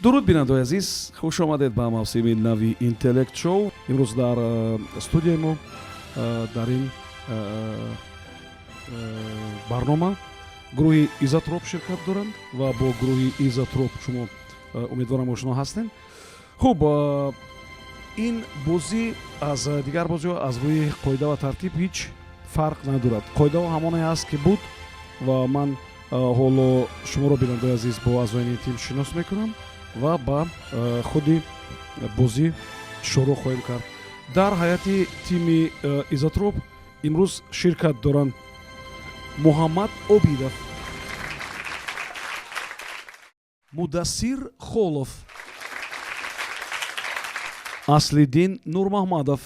дуруд бинандаи азиз, хуш омадед ба мавсими нави интеллект шоу. имрӯз дар студияи мо дар ин барнома гурӯҳи изотроп ширкат доранд ва бо гурӯҳи изотроп шумо умедворам ошно ҳастед. хуб, ин бозӣ аз дигар бозиҳо аз рӯи қоида ва тартиб ҳеҷ фарқ надорад. қоидаҳо ҳамоне ҳаст ки буд ва ман ҳоло шуморо бинандаи азиз бо аъзоини тим шинос мекунам ва ба худи бозӣ шурӯъ хоҳем кард. дар ҳайати тими изотроп имрӯз ширкат доранд муҳаммад обидов, мудассир холов, аслиддин нурмаҳмадов,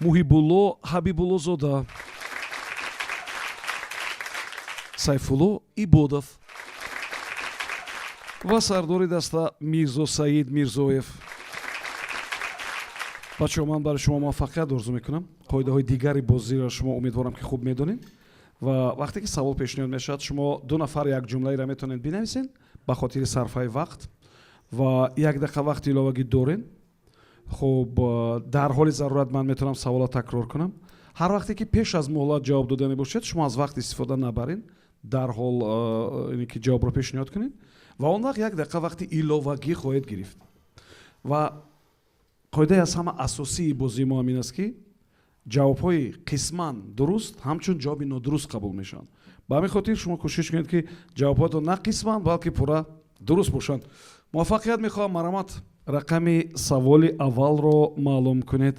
муҳибулло ҳабибуллозода, сайфулло ибодов ва сардори даста мирзо саид мирзоев. бачаҳо, ман барои шумо муваффақият орзу мекунам. қоидаҳои дигари бозиро шумо умедворам ки хуб медонед ва вақте ки савол пешниҳод мешавад, шумо ду нафар як ҷумлаеро метавонед бинависед ба хотири сарфаи вақт ва як дақиқа вақти иловагӣ доред. хуб, дар ҳоли зарурат ман метавонам саволот такрор кунам. ҳар вақте ки пеш аз муҳлат ҷавоб додани бошед, шумо аз вақт истифода набаред, дар ҳол ине ки ҷавобро пешниҳод кунед ва он вақт як дақиқа вақти иловагӣ хоҳед гирифт. ва қоидаи аз ҳама асосии бозии мо ҳамин аст ки ҷавобҳои қисман дуруст ҳамчун ҷавоби нодуруст қабул мешаванд. ба ҳамин хотир шумо кӯшиш кунед ки ҷавобҳоятон на қисман, балки пурра дуруст бошанд. муваффақият мехоҳам. марамат, рақами саволи аввалро маълум кунед.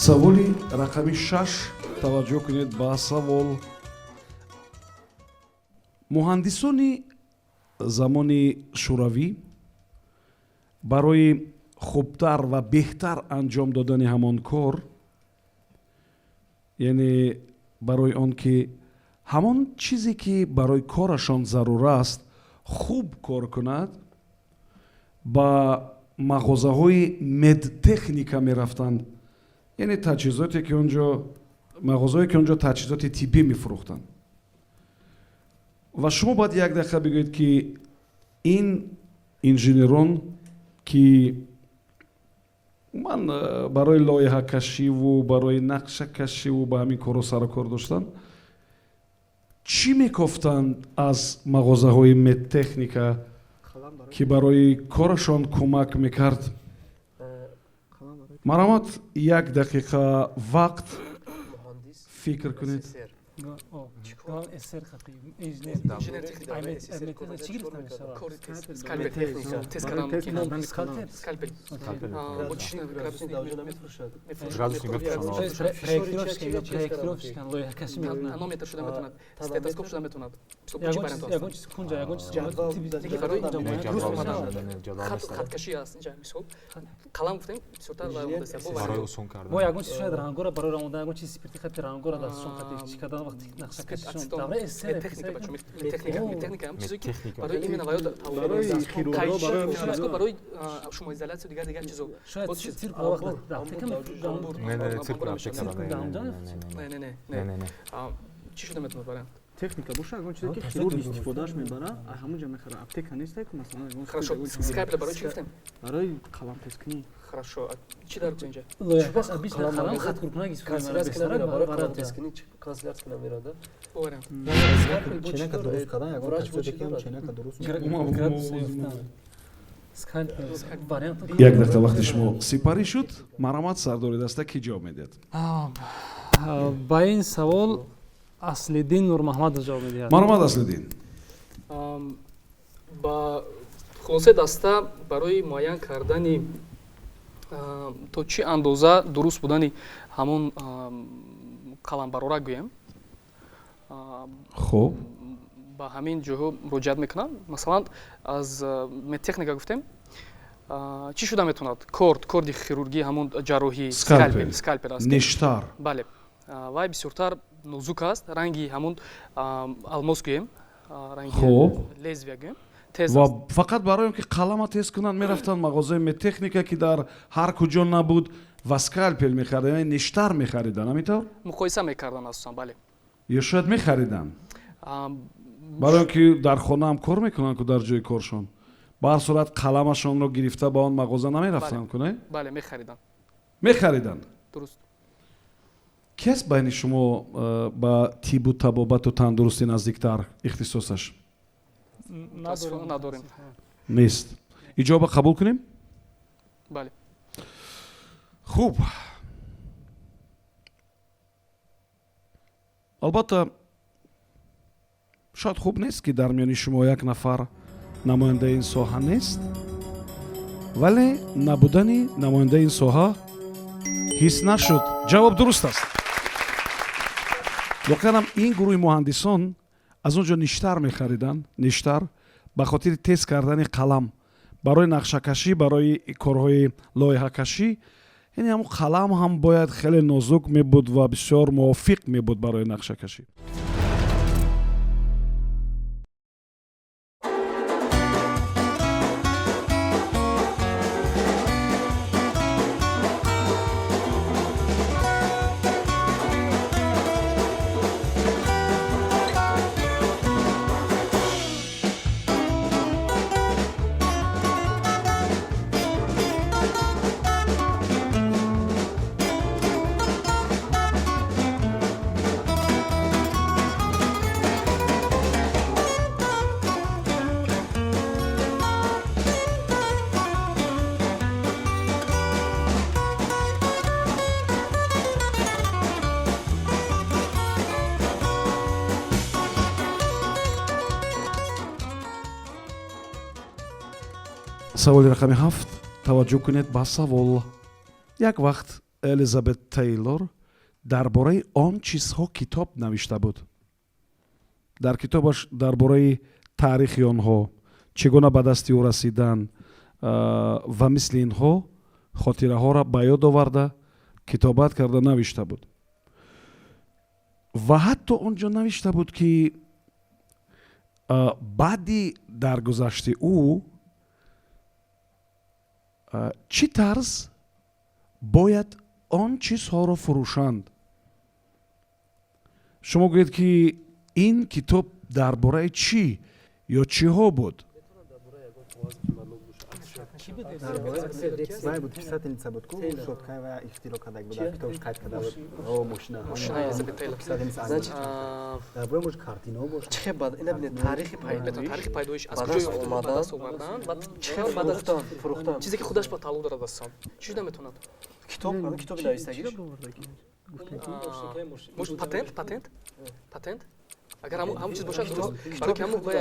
саволи рақами 6. таваҷҷӯҳ кунед ба савол. муҳандисони замони шӯравӣ барои хубтар ва беҳтар анҷом додани ҳамон кор, яъне барои он ки ҳамон чизе ки барои корашон зарур аст хуб кор кунад, ба мағозаҳои медтехника мерафтанд. яъне таҷҳизоте ки онҷо мағозае ки онҷо таҷҳизоти тиббӣ мефурӯхтанд. ва шумо бояд як дақиқа бигӯед ки ин инженерон ки ман барои лоиҳакашиву барои нақшакашиву ба ҳамин корҳо сару кор доштанд, чӣ мекофтанд аз мағозаҳои медтехника ки барои корашон кӯмак мекард? марамат, як дақиқа вақт фикр кунед. барои шумоизолясия дигар чизо. Чӣ шуда метавонад барояд? техника боша, ягон чизе ки хирург истифодааш мебара, ҳамонҷа мехара. аптека нест ки масалан ягон хорошо, скальпел барои чӣ гуфтем? барои қаламтескунӣ. хорошо, чӣ дар инҷа? лоиҳакаш обычно қалам хат куркунак канцелярская барои қаламтескунӣ канцелярская намерада. вариант. ченака дуруст кардан, ягон таҷҳизоте ки ҳам ченака дуруст. як дақиқа вақти шумо сипарӣ шуд. марамат, сардори даста ки ҷавоб медиҳад? ба ин савол Аслиддин Нурмаҳмадов ҷавоб медиҳад. Маромад Аслиддин. ба хулосе даста барои муайян кардани то чӣ андоза дуруст будани ҳамон қаламбарора гӯем, Хуб. ба ҳамин ҷойҳо муроҷиат мекунам. Масалан, аз медтехника гуфтем, чӣ шуда метавонад? Корди хирургӣ, ҳамон ҷарроҳӣ, скальпел аст. Ништар. Бале. Вай бисёртар нозук аст, ранги ҳамон алмос гӯем, ранги лезвия гӯем. Ва фақат барои он ки қалама тез кунанд мерафтанд мағозаи медтехника ки дар ҳар куҷо набуд ва скальпел мехаридан, яъне ништар мехаридан, ҳаминтавр? Муқоиса мекардан асосан, бале. ё шояд мехаридан. барои он ки дар хона ҳам кор мекунанд ку дар ҷои коршон. ба ҳар сурат қаламашонро гирифта ба он мағоза намерафтанд ку не? Бале, мехаридан. Мехаридан. Дуруст. ки аст байни шумо ба тибу табобату тандурустӣ наздиктар ихтисосаш? Надорем. Нест. иҷоба қабул кунем? Бале. хуб. албатта шояд хуб нест ки дар миёни шумо як нафар намояндаи ин соҳа нест, вале набудани намояндаи ин соҳа ҳис нашуд. ҷавоб дуруст аст. воқеан ин гурӯҳи муҳандисон аз он ҷо ништар мехаридан, ништар ба хотири тез кардани қалам барои нақшакашӣ, барои корҳои лоиҳакашӣ. яъне ҳамон қалам ҳам бояд хеле нозук мебуд ва бисёр мувофиқ мебуд барои нақшакашӣ. саволи рақами 7. таваҷҷӯҳ кунед ба савол. як вақт Элизабет Тейлор дар бораи он чизҳо китоб навишта буд. дар китобаш дар бораи таърихи онҳо, чӣ гуна ба дасти ӯ расидан ва мисли инҳо хотираҳоро ба ёд оварда, китобат карда навишта буд. ва ҳатто он ҷо навишта буд ки баъди даргузашти ӯ чӣ тарз бояд он чизҳоро фурӯшанд. шумо гӯед ки ин китоб дар бораи чӣ ё чиҳо буд? май буд писательница буд ку шоткай ва ихтироъ карда буд дар китобш қайд карда буд о мошина дар бораи мош картино бошад چه بعد اینا ببینید تاریخ پیدایش از کجای اومده دست آوردن و چه بعد فروختن چیزی که خودش با تعلق داره دستان چی شده میتونه کتاب نویسندگیش مش پتنت اگر همون چیز باشه برای که همون باید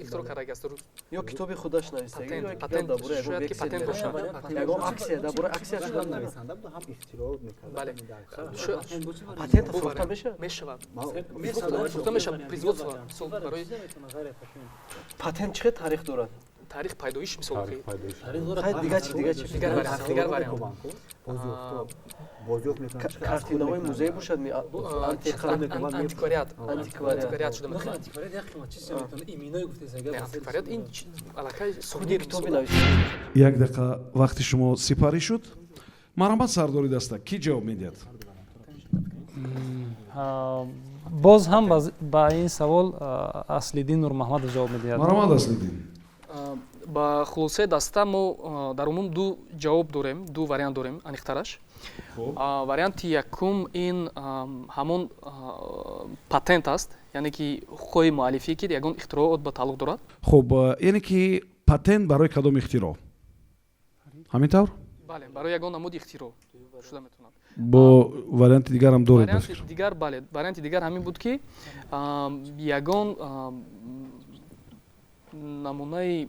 اختراع کرده است یا کتاب خودش نویسندگی یا پتنت شاید که پتنت باشه یگان اکسیه در باره اکسیه شدن نویسنده بود هم اختراع میکرد بله پتنت فروخته میشه فروخته میشه производство برای پتنت چه تاریخ دارد تاریخ پیدایش مثلا دیگه وریانت کارتینه‌های موزه باشد антиквариат شده میخواد антиквариат این аллакай сувенир کتابی نوشته як дақиқа вақти шумо сипарӣ шуд. марамат сардори даста кӣ ҷавоб медиҳад? боз ҳам ба ин савол Аслиддин Нурмаҳмадов ҷавоб медиҳад. марамат Аслиддин. ба хулосаи даста мо дар умум ду ҷавоб дорем, ду вариант дорем анихтараш. варианти якум ин ҳамон патент аст, яъне ки ҳуқуқи муаллифӣ ки ягон ихтироот ба тааллуқ дорад. хуб, яъне ки патент барои кадом ихтироъ? ҳамин тавр? бале, барои ягон намуди ихтироъ шуда метавонад. бо варианти дигарам доред ба фикр. варианти дигар, бале, варианти дигар ҳамин буд ки ягон намунаи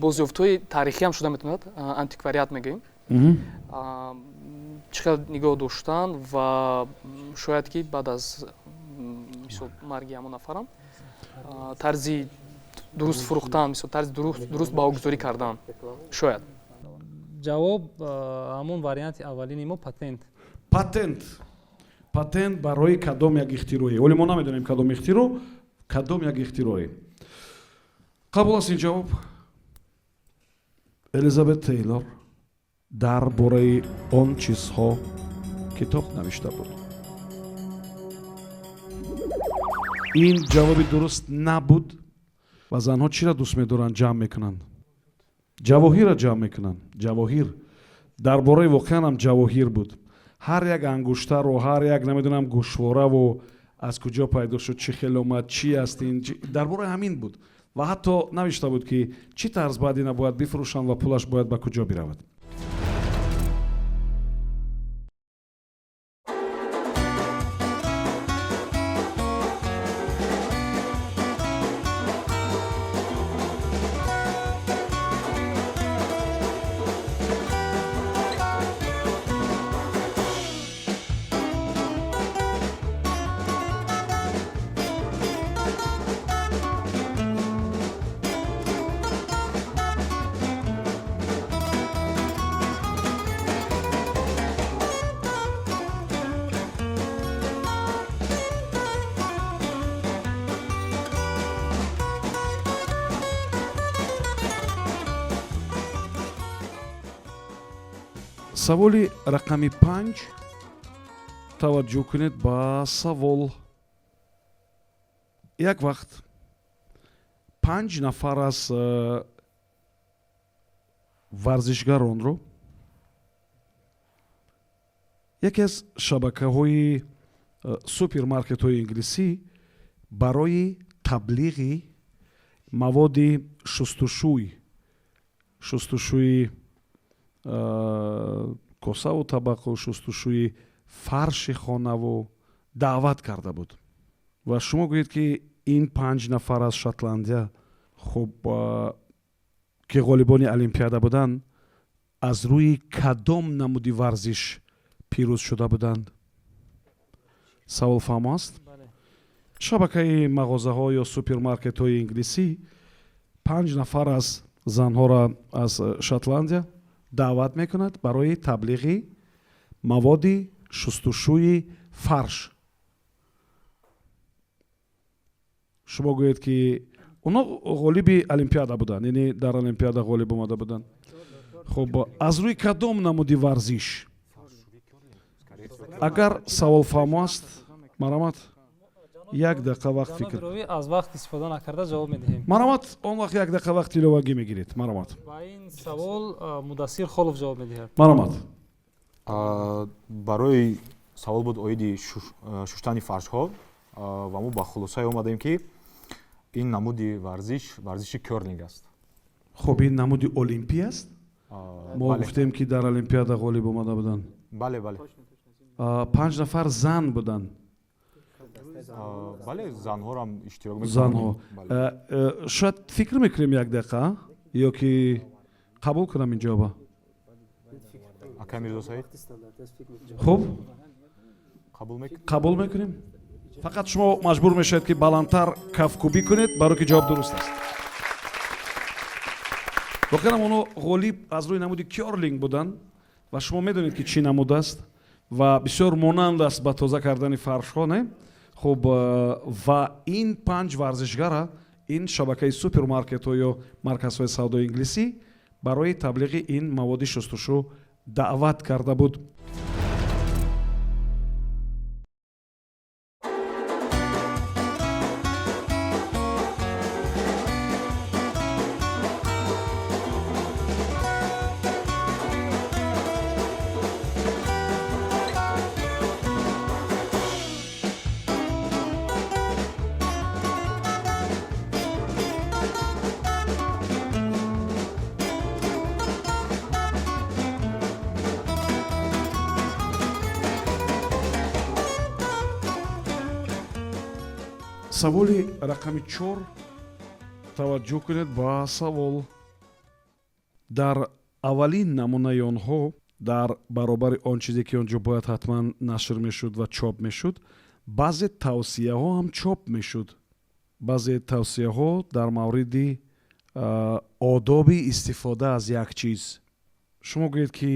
бозёфтҳои тарихиам шуда метавонад, антиквариат мегӯем. Чӣ қадар нигоҳ доштан ва шояд ки баъд аз мисол марги ҳамон нафарам тарзи дуруст фурӯхтан, мисол тарзи дуруст баҳогузорӣ кардан, шояд. ҷавоб ҳамон варианти аввалини мо патент. Патент барои кадом як ихтироe. Оле мо намедонем кадом ихтиро, кадом як ихтироe. қабул аст ин ҷавоб? Элизабет Тейлор дар бораи он чизҳо китоб навишта буд. ин ҷавоби дуруст набуд ва занҳо чиро дӯст медоранд ҷамъ мекунанд? ҷавоҳирро ҷамъ мекунанд. ҷавоҳир дар бораи воқеан ҳам ҷавоҳир буд. ҳар як ангуштаро, ҳар як намедонам гӯшвораву аз куҷо пайдо шуд, чӣ хел омад, чӣ аст ин, дар бораи ҳамин буд. ва ҳатто навишта буд ки чӣ тарз баъд ина бояд бифурӯшанд ва пулаш бояд ба куҷо биравад. саволи рақами 5 таваҷҷӯҳ кунед ба савол. як вақт 5 нафар аз варзишгаронро яке аз шабакаҳои супермаркетҳои инглисӣ барои таблиғи маводи шустушӯи косаву табақу шустушӯи фарши хонаву даъват карда буд. ва шумо гӯед ки ин 5 нафар аз Шотландия хуб ки ғолибони олимпиада буданд, аз рӯи кадом намуди варзиш пирӯз шуда буданд? савол фаҳмо аст? шабакаи мағозаҳо ё супермаркетҳои инглисӣ 5 нафар аз занҳоро аз Шотландия даъват мекунад барои таблиғи маводи шустушӯи фарш. шумо гӯед ки онҳо ғолиби олимпиада буданд, яъне дар олимпиада ғолиб омада буданд. хуб аз рӯи кадом намуди варзиш? агар савол фаҳмо аст, марҳамат, 1 дақиқа вақт фикр. аз вақт истифода накарда ҷавоб медиҳем. марҳамат, он вақт 1 дақиқа вақт иловагӣ мегиред. марҳамат. ба ин савол Мудассир Холов ҷавоб медиҳад. марҳамат. барои савол буд оиди шуштани фаршҳо ва мо ба хулосае омадем ки ин намуди варзиши кёрлинг аст. хуб ин намуди олимпӣ аст? мо гуфтем ки дар олимпиада ғолиб омада буданд. бале 5 нафар зан буданд. бале занҳорам иштирок занҳо. шояд фикр мекунем 1 дақиқа ё ки қабул кунам ин ҷавоба? ака Мирзо Саид хуб, қабул қабул мекунем. фақат шумо маҷбур мешавед ки баландтар кафкубӣ кунед барои ки ҷавоб дуруст аст. воқеан онҳо ғолиб аз рӯи намуди кёрлинг буданд ва шумо медонед ки чӣ намуд аст ва бисёр монанд аст ба тоза кардани фаршҳо, не? хуб ва ин 5 варзишгара ин шабакаи супермаркетҳо ё марказҳои савдои инглисӣ барои таблиғи ин маводи шустушӯ даъват карда буд. саволи рақами 4 таваҷҷӯҳ кунед ба савол. дар аввалин намунаи онҳо дар баробари он чизе ки он ҷо бояд ҳатман нашр мешуд ва чоп мешуд, баъзе тавсияҳо ҳам чоп мешуд. баъзе тавсияҳо дар мавриди одоби истифода аз як чиз. шумо гӯед ки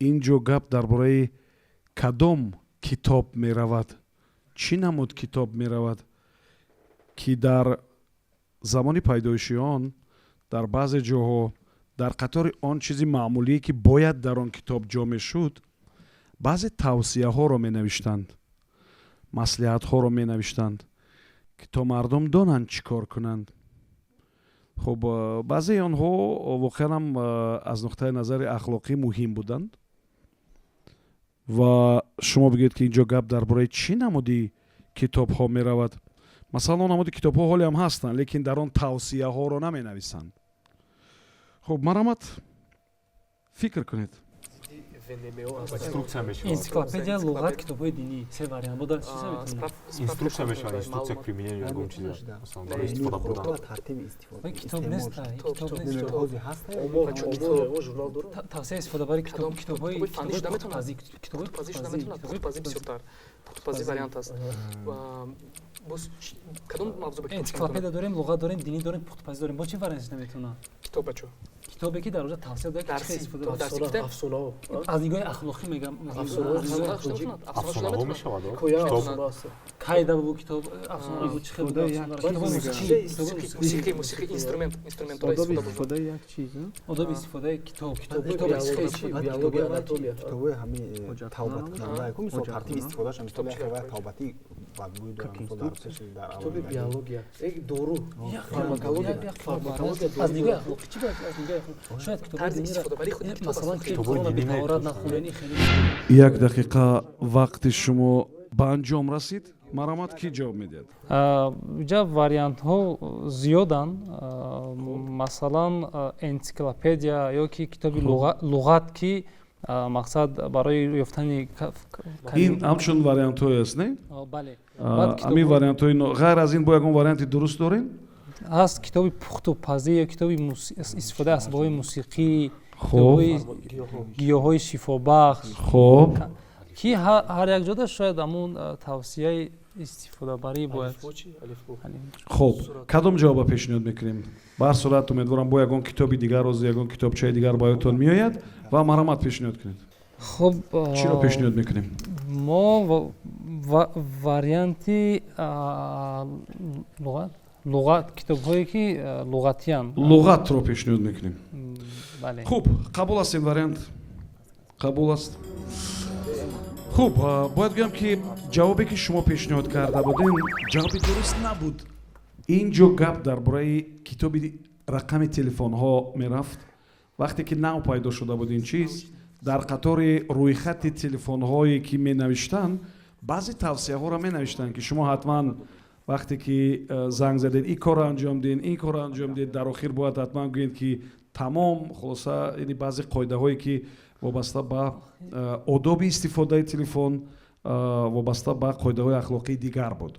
ин ҷо гап дар бораи кадом китоб меравад? чӣ намуд китоб меравад ки дар замони пайдоиши он дар баъзе ҷоҳо дар қатори он чизи маъмулие ки бояд дар он китоб ҷо мешуд, баъзе тавсияҳоро менавиштанд, маслиҳатҳоро менавиштанд ки то мардум донанд чӣ кор кунанд. хуб, баъзеи онҳо воқеан аз нуқтаи назари ахлоқӣ муҳим буданд ва шумо бигӯед ки инҷо гап дар бораи чӣ намуди китобҳо меравад. масалан он намуди китобҳо ҳоле ҳам ҳастанд, лекин дар он тавсияҳоро наменависанд. хуб, марҳамат, фикр кунед. инструкция мешавад. Энциклопедия луғат китобҳои динӣ се вариант буда чиза метавонад. Инструкция мешавад, инструкция к применению ягон чизе. Масалан, барои истифода бурдан. тартиби истифода. Ой, китоб нест, китоб нест. Ҳозир ҳаст? тавсия истифодабари китобҳои пухтупазӣ, китобҳои пухтупазӣ бисёртар. пухтупазӣ вариант аст. кадом мавзӯъ ба энциклопедия дорем, луғат дорем, динӣ дорем, пухтупазӣ дорем. Бо чӣ вариантиш наметавонад? китоб бачо китобе ки дар оҷа тавсия дорад ки чӣ истифода афсона аз нигоҳи ахлоқӣ мегам. афсонаҳо мешавад. кайда бу китоб афсона бу чӣ хел мусиқӣ инструментҳоро истифодаи як чиз одоби истифодаи китоб биология анатомия китобҳои ҳамин тавбат кардаи ку мисол тартиби истифодааш ҳам китоби хавай тавбати ба гӯй дорам дар китоби биология дору аз нигоҳи ахлоқӣ чӣ бояд аз нигоҳи шояд китобҳои масалан ки корона битаворат нахонед ин хеле. як дақиқа вақти шумо ба анҷом расид. марҳамат, ки ҷавоб медиҳад? ҷа вариантҳо зиёданд. масалан энциклопедия ё ки китоби луғат ки мақсад барои ёфтани ин ҳамчун вариантҳое аст, не? бале. ҳамин вариантҳои ғайр аз ин бо ягон варианти дуруст дорем? ҳаст китоби пухтупазӣ ё китоби истифодаи асбоби мусиқӣ, китобҳои гиёҳҳои шифобахш. хоб ки ҳар як ҷода шояд ҳамун тавсияи истифодабарӣ бояд. хоб, кадом ҷавоба пешниҳод мекунем? ба ҳар сурат умедворам бо ягон китоби дигар оз ягон китобчаи дигар ба ёдтон меояд ва марҳамат пешниҳод кунед. хуб, чиро пешниҳод мекунем? мо варианти луғат китобҳое ки луғатиянд луғатро пешниҳод мекунем. бале. хуб, қабул аст ин вариант? қабул аст. хуб, бояд гӯям ки ҷавобе ки шумо пешниҳод карда будем ҷавоби дуруст набуд. ин ҷо гап дар бораи китоби рақами телефонҳо мерафт. вақте ки нав пайдо шуда буд ин чиз, дар қатори рӯйхати телефонҳое ки менавиштанд, баъзе тавсияҳоро менавиштанд ки шумо ҳатман вақте ки занг задед ин корро анҷом диҳед, ин корро анҷом диҳед, дар охир бояд ҳатман гӯед ки тамом хулоса яъне баъзе қоидаҳое ки вобаста ба одоби истифодаи телефон, вобаста ба қоидаҳои ахлоқии дигар буд.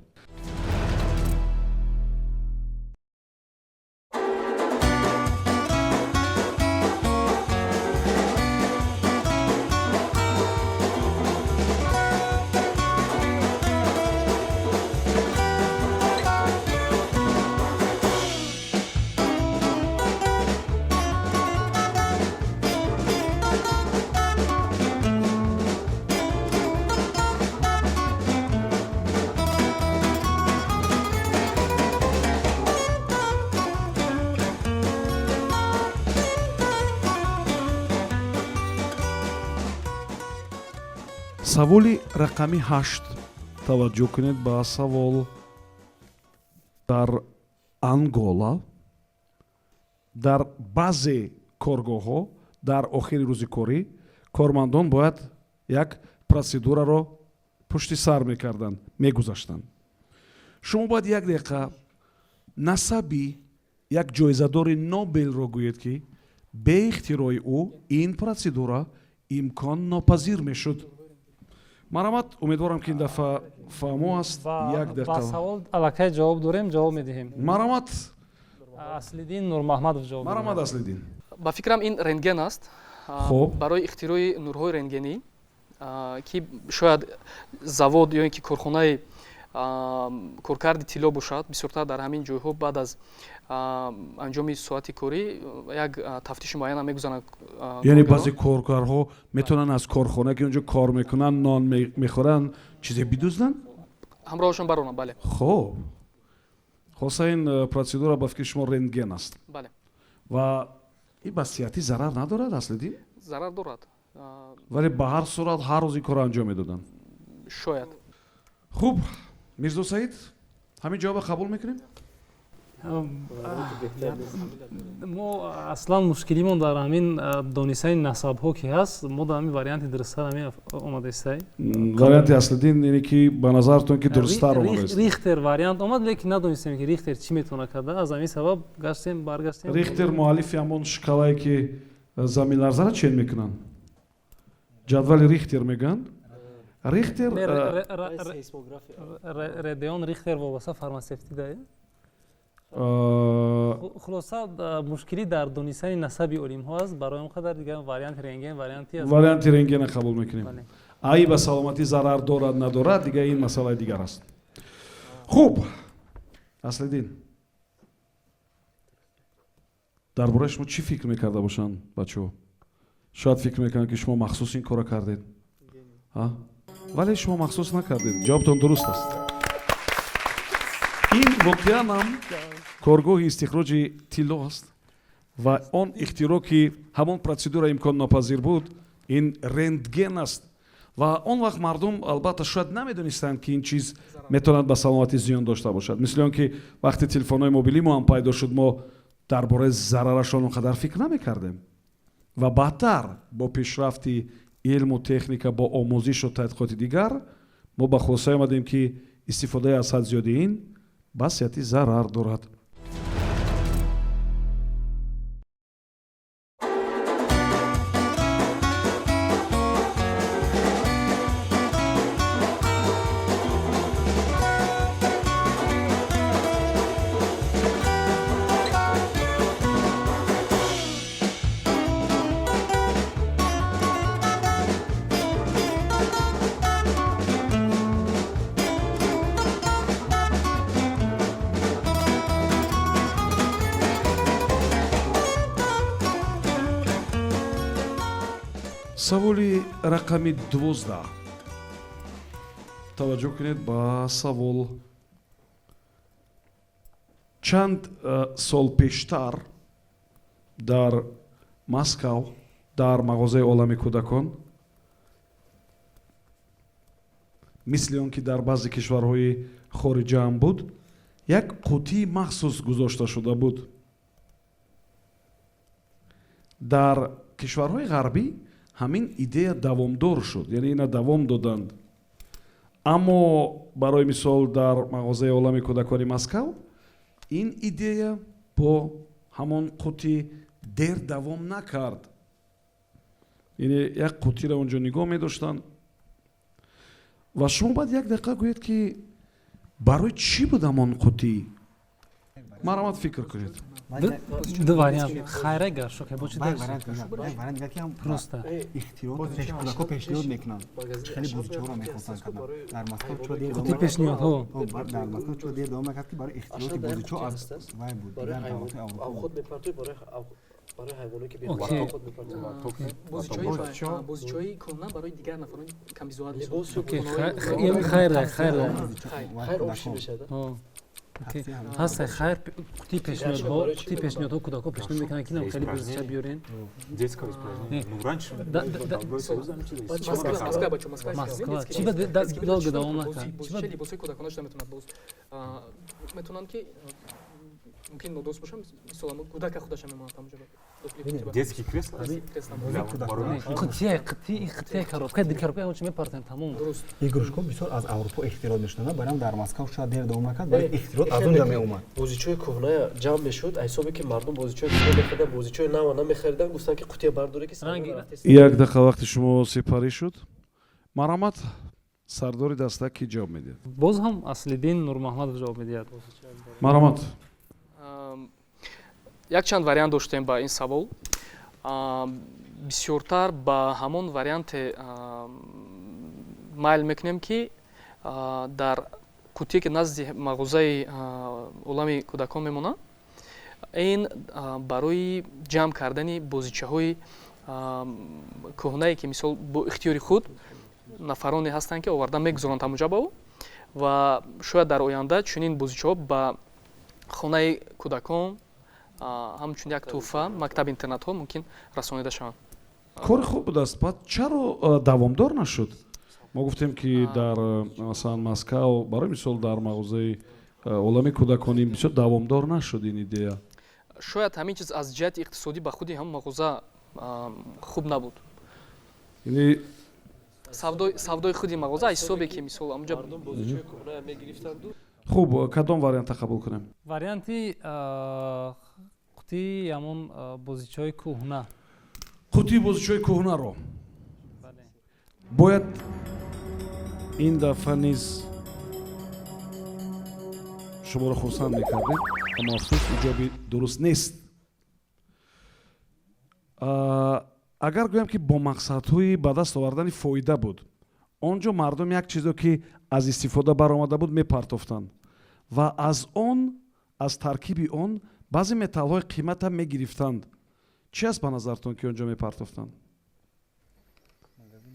саволи рақами 8 таваҷҷӯҳ кунед ба савол. дар Ангола дар баъзе коргоҳҳо дар охири рӯзи корӣ кормандон бояд як протседураро пушти сар мекарданд, мегузаштанд. шумо бояд як дақиқа насаби як ҷоизадори Нобелро гӯед ки бе ихтирои ӯ ин протседура имкон нопазир мешуд. марамат умедворам ки ин дафъа фаҳмо аст як ба дақиқа савол аллакай ҷавоб дорем ҷавоб медиҳем. марамат Аслиддин Нурмаҳмадов ҷавоб марамат Аслиддин ба фикрам ин рентген аст. Хуб. Барои ихтирои нурҳои рентгенӣ ки шояд завод ё ин ки корхонаи коркарди тилло бошад, бисёртар дар ҳамин ҷойҳо баъд аз анҷоми соати корӣ як тафтиши муайяна мегузаранд. яъне баъзе коргарҳо метавонанд аз корхона ки онҷо кор мекунанд нон мехӯранд чизе бидузданд. ҳамроҳашон баронанд. Бале. хуб хоса ин процедура ба фикри шумо рентген аст Бале. ва ин ба сиҳатӣ зарар надорад Аслиддин? Зарар дорад. вале ба ҳар сурат ҳар рӯз ин корро анҷом медоданд. Шояд. хуб Мирзо Саид ҳамин ҷавоба қабул мекунем? мо аслан мушкилимон дар ҳамин донистани насабҳо ки ҳаст, мо дар ҳамин варианти дурусттар ҳамин омада истай. варианти Аслиддин ине ки ба назартон ки дурусттар омадааст. Рихтер вариант омад, лекин надонистем ки Рихтер чӣ метавона карда. Аз ҳамин сабаб гаштем баргаштем. Рихтер муаллифи ҳамон шкалае ки заминларзаро чен мекунанд. ҷадвали Рихтер мегӯянд. Рихтер Редеон Рихтер вобаста фармацевтида. хулоса мушкилӣ дар донистани насаби олимҳо аст. Барои он қадар дигар варианти рентген варианти аст. варианти рентгена қабул мекунем. ай ба саломатӣ зарар дорад надорад дигар ин масъалаи дигар аст. хуб Аслиддин дар бораи шумо чӣ фикр мекарда бошанд бачаҳо? шояд фикр мекунанд ки шумо махсус ин корро кардед, вале шумо махсус накардед. ҷавобтон дуруст аст. ин воқеан ҳам коргоҳи истихроҷи тилло аст ва он ихтироъ ки ҳамон процедура имконнопазир буд, ин рентген аст. ва он вақт мардум албатта шояд намедонистанд ки ин чиз метавонад ба саломатӣ зиён дошта бошад. мисли он ки вақти телефонҳои мобилӣ мо ҳам пайдо шуд, мо дар бораи зарарашон он қадар фикр намекардем. ва баъдтар бо пешрафти илму техника, бо омӯзишу тадқиқоти дигар, мо ба хулосае омадем ки истифодаи аз ҳад зиёди ин ба сиҳатӣ зарар дорад. саволи рақами 12. таваҷҷӯҳ кунед ба савол. чанд сол пештар дар Москав дар мағозаи олами кӯдакон, мисли он ки дар баъзе кишварҳои хориҷа ҳам буд, як қуттии махсус гузошта шуда буд. дар кишварҳои ғарбӣ ҳамин идея давомдор шуд, яъне ина давом доданд. аммо барои мисол дар мағозаи олами кӯдакони Москав ин идея бо ҳамон қутти дер давом накард. яъне як қуттиро онҷо нигоҳ медоштанд ва шумо баъд як дақиқа гӯед ки барои чӣ буд ҳамон қуттӣ? марамат фикр кунед. ду вариант хайра гашо ки бочи вариант ки ҳам просто ихтироъ кӯдако пешниҳод мекунанд. хеле бозичаҳоро мехостанд кардан. дар Москав чо дер қутти пешниҳодҳо дар Москав чо дер давом мекард ки барои ихтироъи бозичаҳо аз вай буд. дигар давлатҳои аврупо خود میپرتوی برای حیوانایی که اوکی. بیرون خود میپرتوی бозичаҳои кона барои дигар нафарон камбизоат لباس و окей خونه хайра خیر آبشی میشه ҳастай хайр қутти пешниҳодҳо кӯдако пешниҳод мекунанд ки нам хеле бозича биёрен. детское испражнение. Ну, раньше Москва чӣ долго давом накард? либосои кӯдакона шуда метавонад боз метавонанд ки мумкин нодост бошам, мисолан кӯдака худаша мемонад ҳамҷо детские кресла. қуттияи коробка дир коробка ҳочи мепартанд тамом. игрушко бисёр аз аврупо ихтироъ мешуданд. барам дар Москав шояд дер давом накард, вале ихтироъ аз онҷа меомад. بازیچوی کهنه جمع میشد حسابی که مردم بازیچوی کهنه می‌خریدن بازیچوی نو نمی‌خریدن گفتن که قوطی برداره که як дақиқа вақти шумо сипарӣ шуд. марамат сардори даста ки ҷавоб медиҳад? боз ҳам Аслиддин Нурмаҳмадов ҷавоб медиҳад. маромад. Якчанд вариант доштем ба ин савол. Бисёртар ба ҳамон варианте майл мекунем ки дар қутие ки назди мағозаи олами кӯдакон мемонад, ин барои ҷамъ кардани бозичаҳои кӯҳнае ки мисол бо ихтиёри худ нафароне ҳастанд ки оварда мегузоранд ҳамуҷа ба ӯ ва шояд дар оянда чунин бозичаҳо ба хонаи кӯдакон ҳамчун як тӯҳфа мактаб интернатҳо мумкин расонида шаванд. кори хуб будааст. баъд чаро давомдор нашуд? мо гуфтем ки дар масалан Москав барои мисол дар мағозаи олами кӯдаконӣ бисёр давомдор нашуд ин идея. шояд ҳамин чиз аз ҷиҳати иқтисодӣ ба худи ҳам мағоза хуб набуд. яъне савдои худи мағоза ҳисобе ки мисол амуҷа хуб, кадом варианта қабул кунем? Варианти қутии ҳамон бозичаҳои кӯҳна. қутии бозичаҳои кӯҳнаро Бале. бояд ин дафъа низ шуморо хурсанд мекардем, аммо афсӯс иҷоби дуруст нест. агар гӯям ки бо мақсадҳои ба даст овардани фоида буд, он ҷо мардум як чизо ки аз истифода баромада буд мепартофтанд ва аз таркиби он баъзе металлҳои қимата мегирифтанд. чӣ аст ба назартон ки он ҷо мепартофтанд?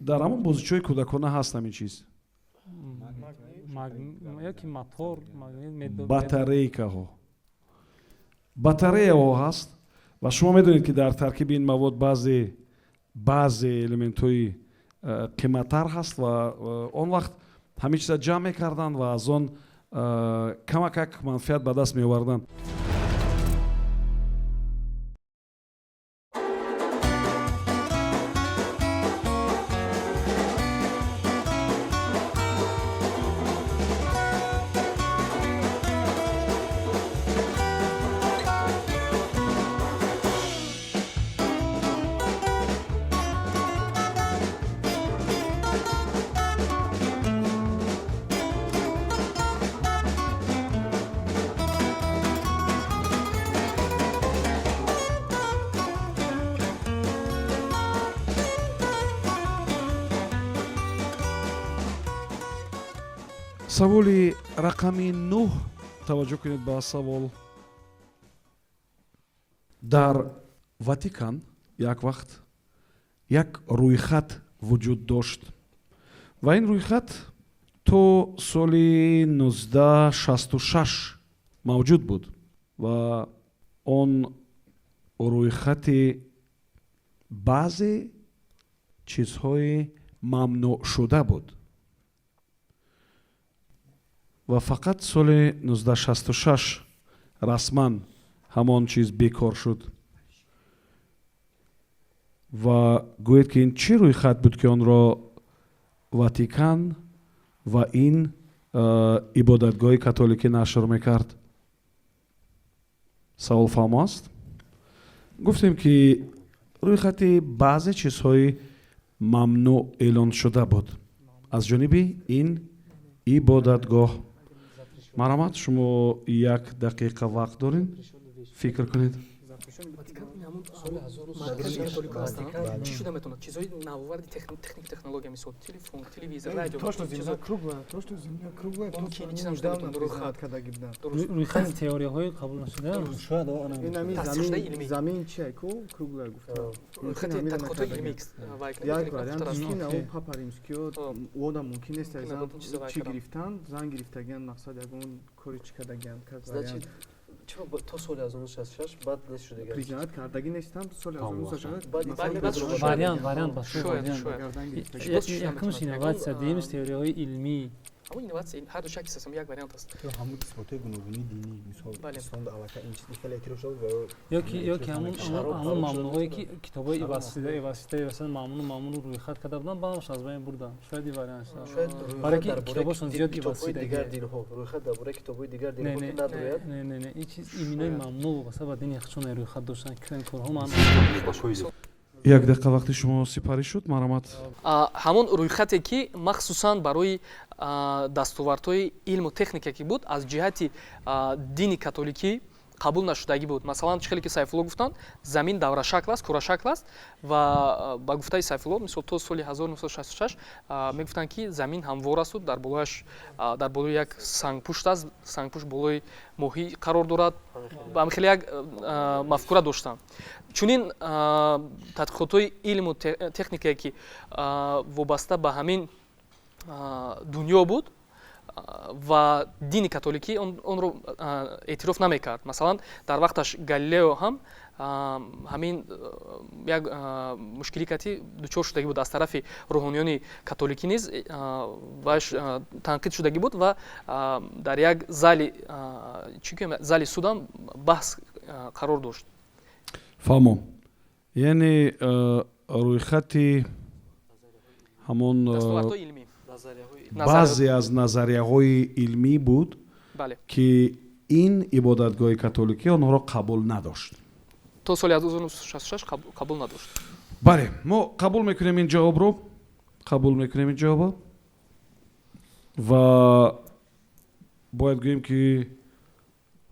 дар ҳамон бозичаҳои кӯдакона ҳаст ҳамин чиз. Яки мотор, батареяҳо ҳаст ва шумо медонед ки дар таркиби ин мавод баъзе элементҳои қиматтар ҳаст ва он вақт ҳамин чиза ҷамъ мекарданд ва аз он камакак манфиат ба даст меоварданд. саволи рақами 9 таваҷҷӯҳ кунед ба савол. дар Ватикан як вақт як рӯйхат вуҷуд дошт ва ин рӯйхат то соли 1966 мавҷуд буд ва он рӯйхати баъзе чизҳои мамнӯъшуда буд ва фақат соли 1966 расман ҳамон чиз бекор шуд ва гӯед ки ин чӣ рӯйхат буд ки онро Ватикан ва ин ибодатгоҳи католикӣ нашр мекард? савол фаҳмо аст? гуфтем ки рӯйхати баъзе чизҳои мамнӯъ эълон шуда буд аз ҷониби ин ибодатгоҳ. маромад, шумо 1 дақиқа вақт доред фикр кунед. чӣ шуда метавонад чизҳои навоварди технология мисол телефон, телевизор, радио рӯйхати теорияҳои қабул нашуда замин чие ку круглая гуфта як вариант ин папа римскиё одам мумкин нест чӣ гирифтан зан гирифтагиан мақсад ягон кори чӣ кардагиан как вариант чаро то соли 1966 баъд нест шуда признат кардагӣ нестам соли 1966 вариант ба якумш инноватсия дуюмш теорияҳои илмӣ ҳамон инноватсия ҳар ду шакли сасам як вариант аст ҳамун исботҳои гуногунии динӣ мисол исломда аллакай ин чиз ихтило эътироф шуд ёки ҳамон мамнуъҳое ки китобҳои васита мамнуъ рӯйхат карда буданд баъдаш аз байн бурданд. шояд ин вариант шояд барои ки китобҳошон зиёд китобҳои дигар динҳо рӯйхат дар бораи китобҳои дигар динҳо надояд. не ин чиз иминои мамнуъ васита ба дини худшон рӯйхат доштанд ки корҳо як дақиқа вақти шумо сипарӣ шуд марамат ҳамон рӯйхате ки махсусан барои дастовардҳои илму техника ки буд аз ҷиҳати дини католикӣ қабул нашудагӣ буд. Масалан чӣ хеле ки Сайфулло гуфтанд, замин даврашакл аст, курашакл аст ва ба гуфтаи Сайфулло мисол то соли 1966 мегуфтанд ки замин ҳамвор аст, дар болои як сангпушт аст, сангпушт болои моҳӣ қарор дорад. Хеле як мафкура доштанд. Чунин тадқиқотҳои илму техникае ки вобаста ба ҳамин дунё буд ва дини католикӣ онро эътироф намекард. Масалан дар вақташ Галилео ҳам ҳамин як мушкилӣ кати дучор шудагӣ буд аз тарафи рӯҳониёни католикӣ низ ваш танқид шудагӣ буд ва дар як зали судам баҳс қарор дошт. фаҳмом. Яъне рӯйхати ҳамон дастовардҳои илмӣ, баъзе аз назарияҳои илмӣ буд ки ин ибодатгоҳи католикӣ онҳоро қабул надошт. То соли 1966 қабул надошт. бале, мо қабул мекунем ин ҷавобро ва бояд гӯем ки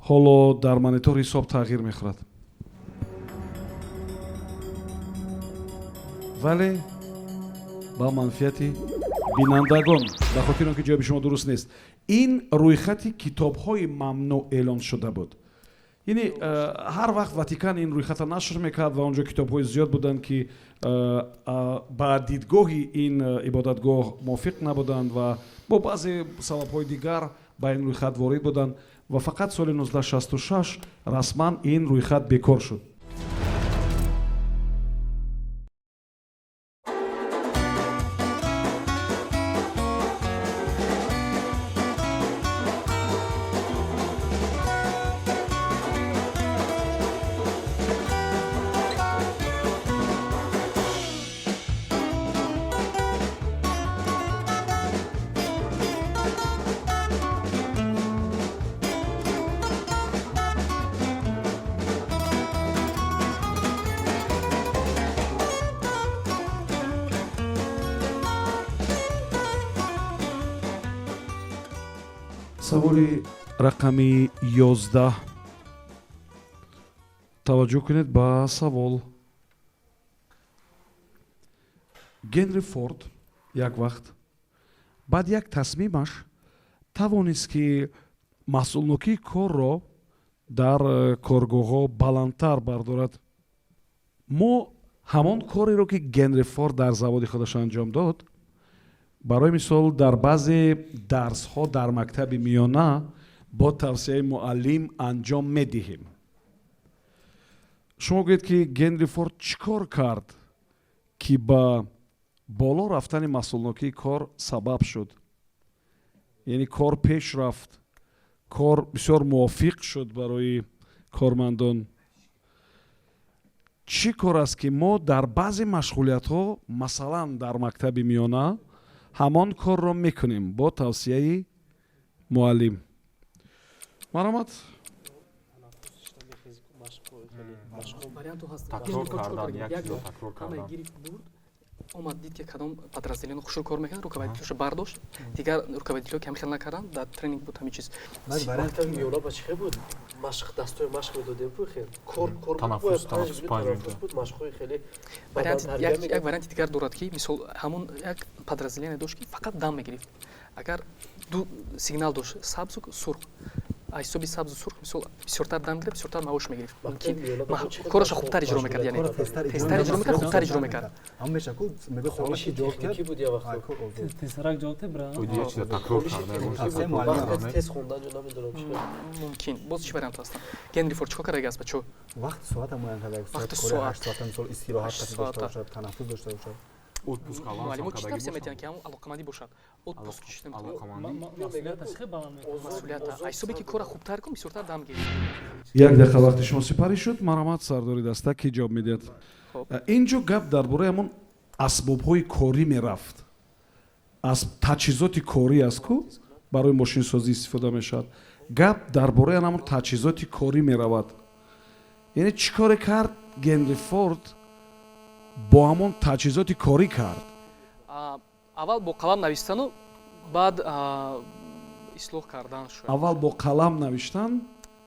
ҳоло дар монитор ҳисоб тағйир мехӯрад. вале ба манфиати бинандагон, ба хотири он ки ҷавоби шумо дуруст нест, ин рӯйхати китобҳои мамнӯъ эълон шуда буд. яъне ҳар вақт Ватикан ин рӯйхата нашр мекард ва онҷо китобҳои зиёд буданд ки ба дидгоҳи ин ибодатгоҳ мувофиқ набуданд ва бо баъзе сабабҳои дигар ба ин рӯйхат ворид буданд ва фақат соли 1966 расман ин рӯйхат бекор шуд. саволи рақами 11. таваҷҷӯҳ кунед ба савол. Генри Форд як вақт баъд як тасмимаш тавонист ки масъулнокии корро дар коргоҳҳо баландтар бардорад. мо ҳамон кореро ки Генри Форд дар заводи худаш анҷом дод, барои мисол дар баъзе дарсҳо дар мактаби миёна бо тавсияи муаллим анҷом медиҳем. шумо гӯед ки Генри Форд чӣ кор кард ки ба боло рафтани масъулнокии кор сабаб шуд? яъне кор пеш рафт, кор бисёр мувофиқ шуд барои кормандон. чӣ кор аст ки мо дар баъзе машғулиятҳо, масалан дар мактаби миёна, ҳамон корро мекунем бо тавсияи муаллим? маромад омад дид ки кадом подразделение хушро кор мекунад, руководителёшо бардошт, дигар руководителё ки ҳамихел накарданд, дар тренинг буд ҳамин чиз. варантам миёна ба чӣ буд? машқ дастои машқ медодем бу хел. Кор танаффус буд, машқҳои хеле. як варианти дигар дорад ки мисол ҳамон як подразделение дошт ки фақат дам мегирифт. агар ду сигнал дошт, сабзу сурх, аз ҳисоби сабзу сурх мисол бисёртар дам гирифт, бисёртар маош мегирифт. корашо хубтар иҷро мекард, яъне тезтар иҷро мекард, хубтар иҷро мекард. ҳамеша ку мегӯфт саволаши ҷавоб ки буд я вақт. тезрак ҷавоб бра. Оидия чида такрор карда. вақт тез хондан ҷо намедонам чӣ. мумкин боз чӣ вариант ҳастанд? Генри Форд чӣ кор кардаги аст бачо? вақт соат муайян карда. вақти соат мисол истироҳат дошта бошад, танаффус дошта бошад. муаллимо чӣ тавсия метиҳанд ки ҳамон алоқамандӣ бошад? отпуск чӣ метавонад? масъулият аз ҳисоби ки кора хубтар кун, бисёртар дам гирифт. як дақиқа вақти шумо сипарӣ шуд. маромад сардори даста ки ҷавоб медиҳад. инҷо гап дар бораи ҳамон асбобҳои корӣ мерафт. таҷҳизоти корӣ аст ку барои мошинсозӣ истифода мешавад. гап дар бораи ҳамон таҷҳизоти корӣ меравад. яъне чӣ коре кард Генри Форд бо ҳамон таҷҳизоти корӣ кард. аввал бо қалам навистану баъд ислоҳ кардан шояд. аввал бо қалам навиштан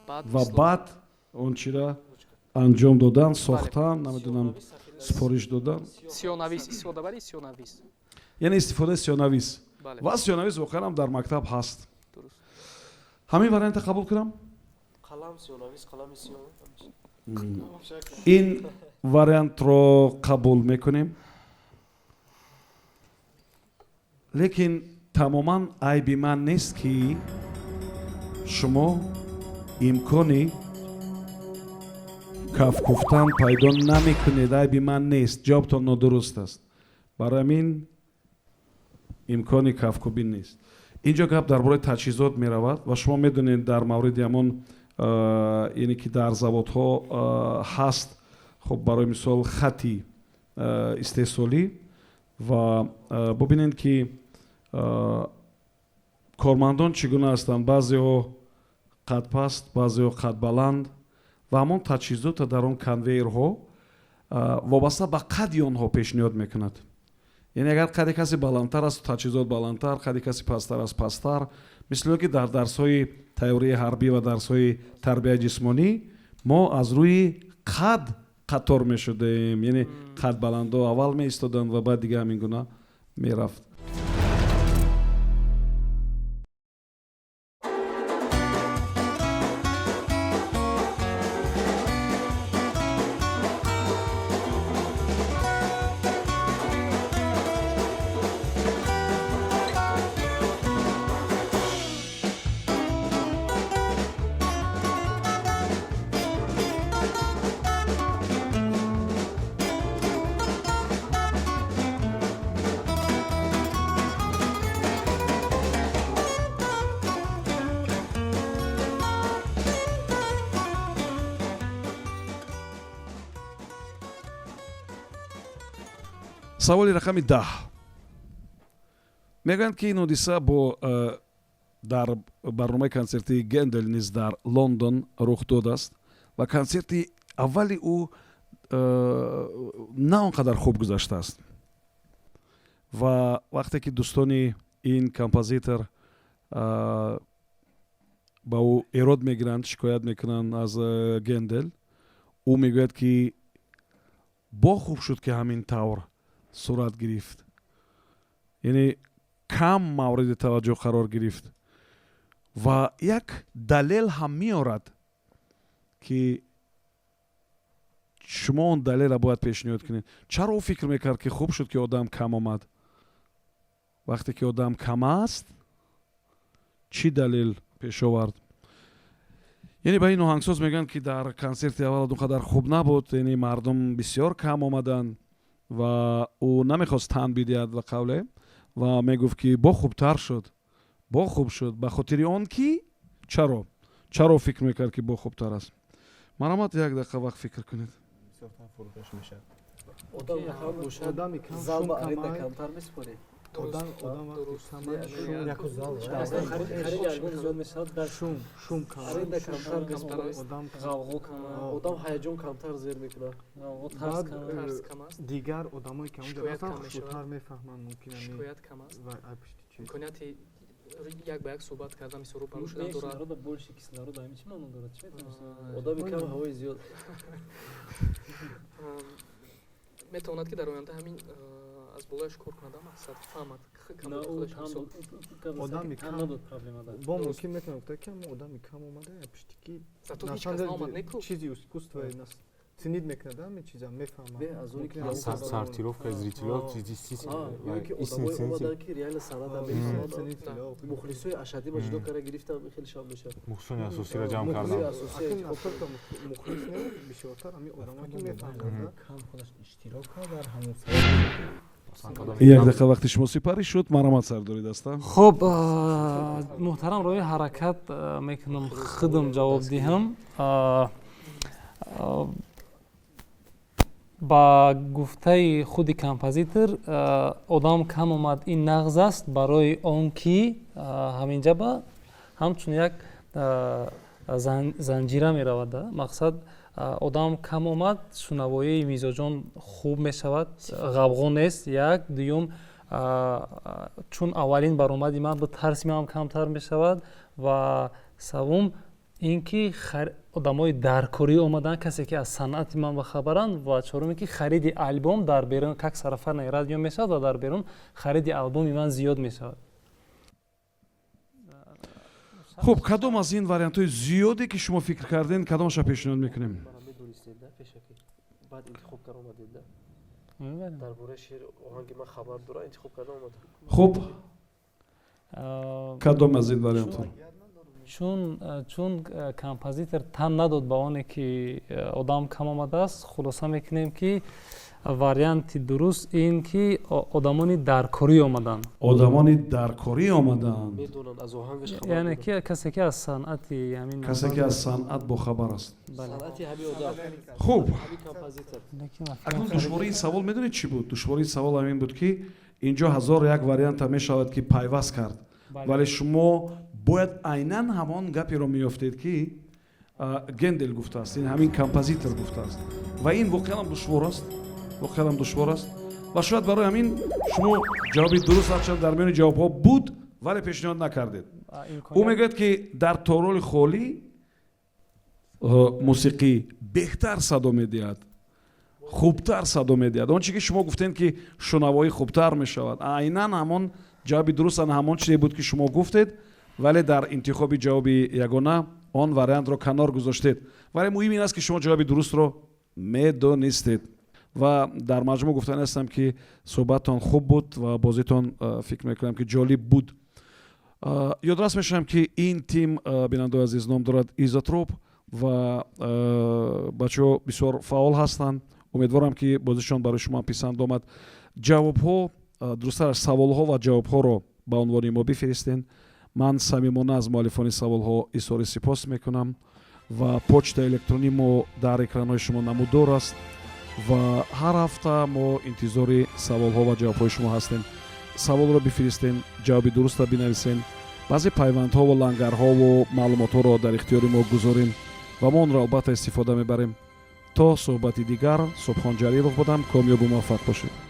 ва ислоҳ. баъд он чира анҷом додан, сохтан, намедонам сипориш додан. сиёнавис истифодабари сиёнавис. яъне истифодаи сиёнавис. Бале. ва сиёнавис воқеан ҳам дар мактаб ҳаст. Дуруст. ҳамин варианта қабул кунам. қалам сиёнавис қалами сиён ин вариантро қабул мекунем. лекин тамоман айби ман нест ки шумо имкони кафкуфтан пайдо намекунед. айби ман нест. ҷавобтон нодуруст аст. барои ҳамин имкони кафкубӣ нест. инҷо гап дар бораи таҷҳизот меравад ва шумо медонед дар мавриди ҳамон яъне ки дар заводҳо ҳаст, хуб барои мисол хати истеҳсолӣ ва бубинед ки кормандон чӣ гуна ҳастанд. баъзеҳо қадпаст, баъзеҳо қадбаланд ва ҳамон таҷҳизота дар он конвейерҳо вобаста ба қади онҳо пешниҳод мекунад. яъне агар қади каси баландтар аст таҷҳизот баландтар, қади каси пасттар аст пасттар. мисли ки дар дарсҳои тайёрии ҳарбӣ ва дарсҳои тарбияи ҷисмонӣ мо аз рӯи қад қатор мешудем. яъне қадбаландо аввал меистоданд ва баъд дига ҳамин гуна мерафт. саволи рақами 10. мегӯянд ки ин ҳодиса бо дар барномаи консерти Гендел низ дар Лондон рух додааст ва консерти аввали ӯ на он қадар хуб гузаштааст. ва вақте ки дӯстони ин композитор ба ӯ эрод мегиранд, шикоят мекунанд аз Гендел, ӯ мегӯяд ки бо хуб шуд ки ҳамин тавр сурат гирифт. яъне кам мавриди таваҷҷӯҳ қарор гирифт ва як далел ҳам меорад ки шумо он далелро бояд пешниҳод кунед. чаро ӯ фикр мекард ки хуб шуд ки одам кам омад? вақте ки одам кам аст, чӣ далел пеш овард? яъне ба ин оҳангсоз мегӯянд ки дар консерти аввал он қадар хуб набуд, яъне мардум бисёр кам омаданд ва ӯ намехост тан бидиҳад ва қавле ва мегуфт ки бо хубтар шуд, бо хуб шуд. ба хотири он ки чаро фикр мекард ки бо хубтар аст? марамат як дақиқа вақт фикр кунед. одам кам бошад одами кам зал ба шум аренда камай. камтар месупоред Одам вақти камай шум камай. аренда камтар месупоред одам ғалғо кама, одам ҳаяҷон камтар зер мекунад ғалғо тарс баъд кама. тарс кам аст, дигар одамое ки онҷо Шикоят рафтан кам мешавад. хушудтар мефаҳманд. мумкин ами шикоят кам аст. ва пишти чиз имконияти як ба як суҳбат кардан мисли рӯбарӯ шудан дорад. кислорода больше кислорода ҳамин чӣ маъно дорад? Чӣ метавонад? одами кам ҳавои зиёд метавонад ки дар оянда ҳамин аз болояш кор кунад, мақсад фаҳмад на ӯ там одами кам кам надод проблема дорад. бо мумкин метавонад гуфта ки ама одами кам омада я пишти ки зато ҳеҷ кас наомад неку. чизи искусствои нас цинид мекунад ами чиза мефаҳмад. Не, аз оне ки сортировка зрителёв ёки одамое омадан ки реально санада мефаҳмад Мухлисои мухлисои ашадӣ ба ҷудо кара гирифтан хеле шаб мешавад мухсуни асосиро ҷамъ кардан. мухлис не бисёртар ами одамое ки мефаҳмад. кам худаш иштирок кард дар ҳамон як дақиқа вақти шумо сипарӣ шуд. марамат сардори даста. хуб, муҳтарам роҳи ҳаракат мекунам худам ҷавоб диҳам. ба гуфтаи худи композитор одам кам омад, ин нағз аст барои он ки ҳаминҷа ба ҳамчун як занҷира меравад. Мақсад одам кам омад, шунавоии мизоҷон хуб мешавад, ғавғо нест. Як дуюм, чун аввалин баромади ман, тарси ман камтар мешавад. Ва саввум ин ки одамои даркорӣ омадан, касе ки аз санъати ман бахабаранд. Ва чорум ин ки хариди албом дар берун, как сарафарнаи радио мешавад ва дар берун хариди албоми ман зиёд мешавад. хуб, кадом аз ин вариантҳои зиёде ки шумо фикр кардем, кадомаша пешниҳод мекунем? баъд интихоб карда омадед дар бораи шеър оҳанги ман хабар дора интихоб карда омад. хуб, кадом аз ин вариантҳо? чун композитор тан надод ба оне ки одам кам омадааст, хулоса мекунем ки варианти дуруст ин ки одамони даркорӣ омаданд. Одамони даркорӣ омаданд. Медонанд аз оҳангаш хабар. Яъне ки касе ки аз санъати ҳамин, касе ки аз санъат бохабар аст. санъати ҳамин одам. хуб, ҳамин композитор. акнун душвории савол медонед чӣ буд? Душвории савол ҳамин буд ки инҷо 1001 варианта мешавад ки пайваст кард, вале шумо бояд айнан ҳамон гаперо меёфтед ки Гендел гуфтааст, ин ҳамин композитор гуфтааст. Ва ин воқеан душвор аст. Воқеан душвор аст. Ва шояд барои ҳамин шумо ҷавоби дуруст ҳарчанд дар миёни ҷавобҳо буд, вале пешниҳод накардед. ӯ мегӯяд ки дар тороли холӣ мусиқӣ беҳтар садо медиҳад, хубтар садо медиҳад. Он чи ки шумо гуфтед ки шунавоӣ хубтар мешавад, айнан ҳамон ҷавоби дуруст ҳамон чизе буд ки шумо гуфтед, вале дар интихоби ҷавоби ягона он вариантро канор гузоштед. Вале муҳим ин аст ки шумо ҷавоби дурустро медонистед. Ва дар маҷмӯъ гуфтан ҳастам ки суҳбаттон хуб буд ва бозитон фикр мекунам ки ҷолиб буд. ёдрас мешавам ки ин тим бинандаои азиз ном дорад Изотроп ва бачаҳо бисёр фаъол ҳастанд. умедворам ки бозишон барои шумо писанд омад. ҷавобҳо, дурусттараш саволҳо ва ҷавобҳоро ба унвони мо бифиристен. ман самимона аз муаллифони саволҳо изҳори сипос мекунам ва почтаи электронӣ мо дар экранҳои шумо намудор аст ва ҳар ҳафта мо интизори саволҳо ва ҷавобҳои шумо ҳастем. саволро бифиристен, ҷавоби дурустро бинависен, баъзе пайвандҳо ва лангарҳову маълумотҳоро дар ихтиёри мо гузорем ва мо онро албатта истифода мебарем. то суҳбати дигар, Субҳон Ҷалилов будам. Комёбу муваффақ бошед.